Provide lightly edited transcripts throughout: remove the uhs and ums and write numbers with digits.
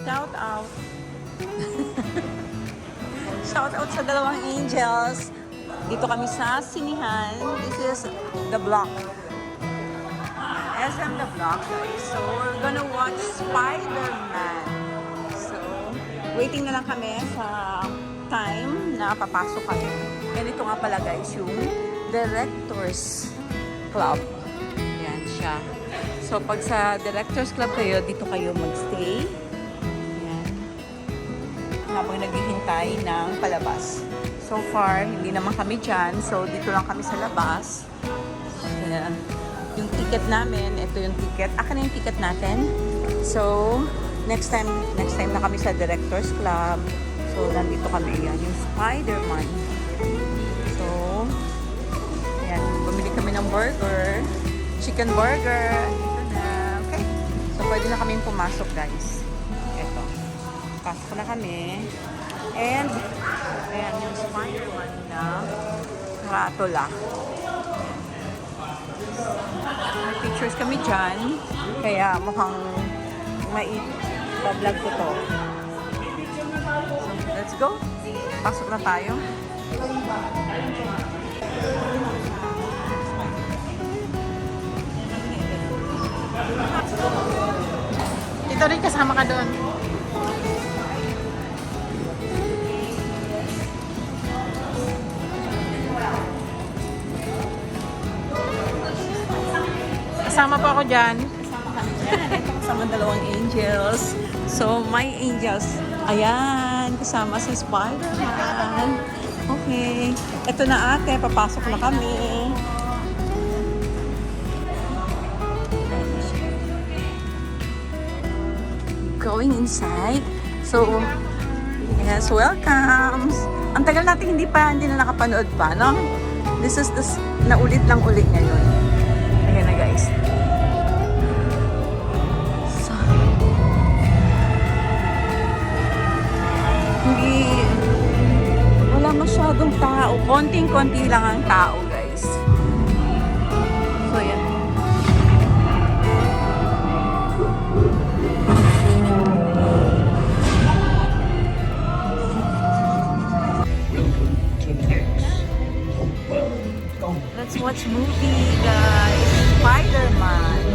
Shout out. Shout out sa dalawang angels. Dito kami sa sinihan. This is the block. SM the block. So, we're gonna watch Spider-Man. So, waiting na lang kami sa time na papasok kami. And ito nga pala guys, yung Directors Club. Yan siya. So, pag sa Directors Club kayo, dito kayo magstay. Yan. Habang naghihintay ng palabas. So far, hindi naman kami dyan. So, dito lang kami sa labas. Yan. Yung ticket namin, ito yung ticket. Akin na yung ticket natin. So, next time na kami sa Directors Club. So, nandito kami. Yan, yung Spider-Man. So, yan. Bumili kami ng burger. Chicken burger. Dito na. Okay. So, pwede na kaming pumasok, guys. Ito. Pasok na kami. And, ayan, yung Spider-Man na karatula. May pictures kami dyan. Kaya mukhang mai-vlog ko to. So, let's go. Pasok na tayo. Ito rin kasama ka doon. Kasama po ako dyan. Kasama kami dyan. Ito kasama dalawang angels. So, my angels. Ayan, kasama si Spider-Man. Okay. Ito na ate, papasok na kami. Going inside. So, yes, welcome. Ang tagal natin hindi na nakapanood pa, no? This is the naulit lang ulit ngayon. Ayan na guys. So, wala masyadong tao. Konting-konti lang ang tao, guys. So, yan. Let's watch movie, guys. Spider-Man.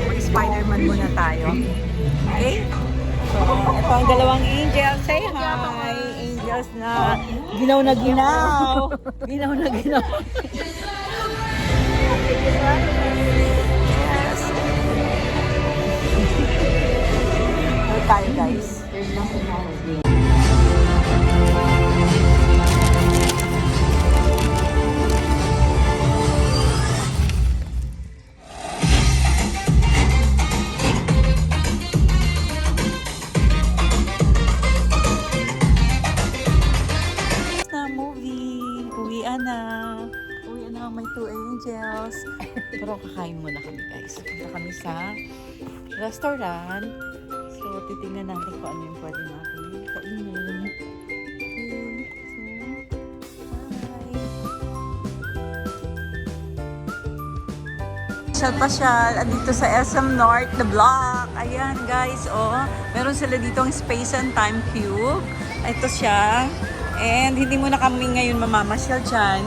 Mag-Spider-Man muna tayo. Okay? So, ito ang dalawang angels. Say hi! Angels na ginaw na ginaw. Ginaw na ginaw. Yes. Ito tayo, guys. Uwi na may two angels. Pero kakain muna kami guys. Punta kami sa restaurant. So, titingnan natin kung ano yung pwede natin kainin. Okay, so, pasyal. Andito sa SM North, the block. Ayan guys, oh. Meron sila ditong Space and Time Cube. Ito siya. And hindi muna kami ngayon mamamasyal dyan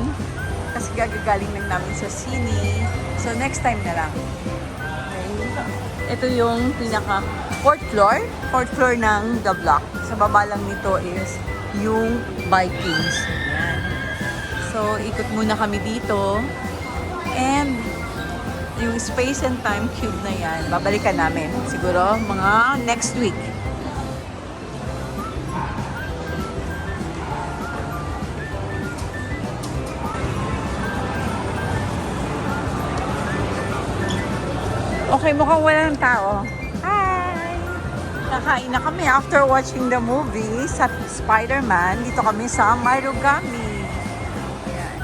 kasi gagagaling lang namin sa sine. So, next time na lang. Okay. Ito yung pinaka fourth floor ng The Block. Sa baba lang nito is yung Vikings. Ayan. So, ikot muna kami dito. And yung Space and Time Cube na yan, babalikan namin. Siguro mga next week. Okay, mukhang walang tao. Hi! Kakain na kami after watching the movie sa Spider-Man. Dito kami sa Marugami. Ayan.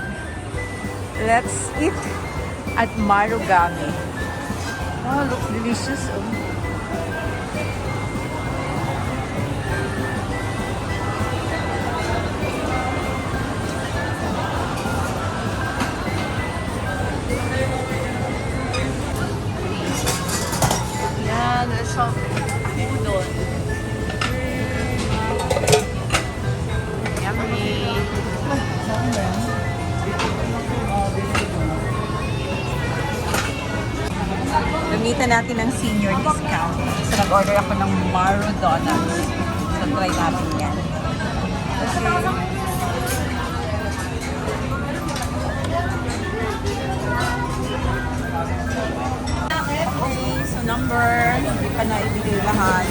Let's eat at Marugami. Oh, looks delicious. Oh. Yan, there's some udon. gamitan natin ng senior discount. So, nag-order ako ng Maro Donuts. So, try natin yan. Okay. Okay, so number, hindi pa na ibigay lahat.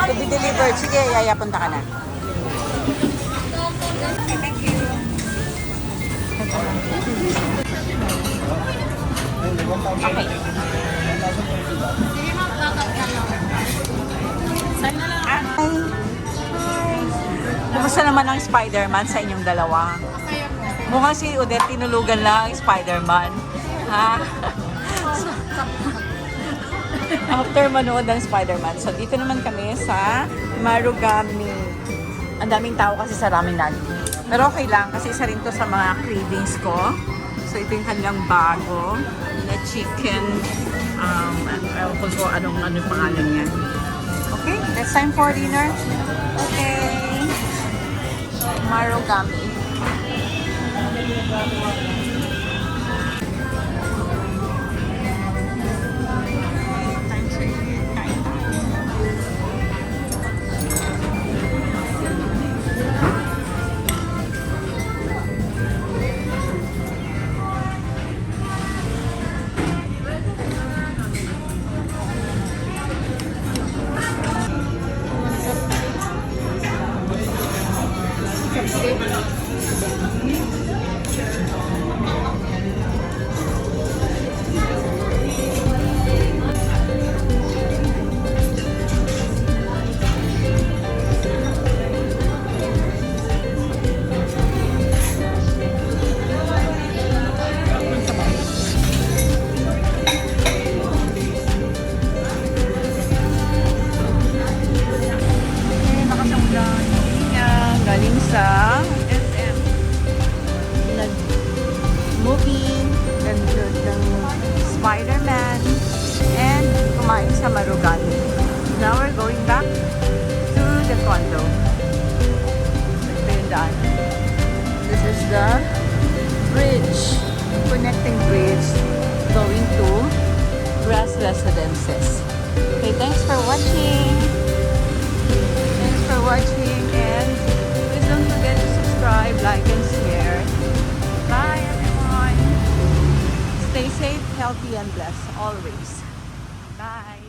To be delivered. Sige, Yaya, punta ka na. Okay, thank you. Okay. Saan na lang? Hi. Hi. Kumusta naman ang Spider-Man sa inyong dalawa? Mukhang si Odette tinulugan lang ang Spider-Man. Ha? After manood ng Spider-Man. So, dito naman kami sa Marugami. Ang daming tao kasi sa ramen lagi. Pero okay lang kasi isa rin to sa mga cravings ko. So, ito yung kanilang bago na chicken. Ewan ko so anong pangalan niya. Okay, it's time for dinner. Okay. Marugami. Time to eat. Kain tayo. Galing sa SM. Nag-movie, nag-load ng Spider-Man, and kumain sa Marugami. Now we're going back to the condo. Ito yung daan. This is the bridge, connecting bridge going to Grass Residences. Okay, thanks for watching. Thanks for watching, and please don't forget to subscribe, like, and share. Bye, everyone. Stay safe, healthy, and blessed always. Bye.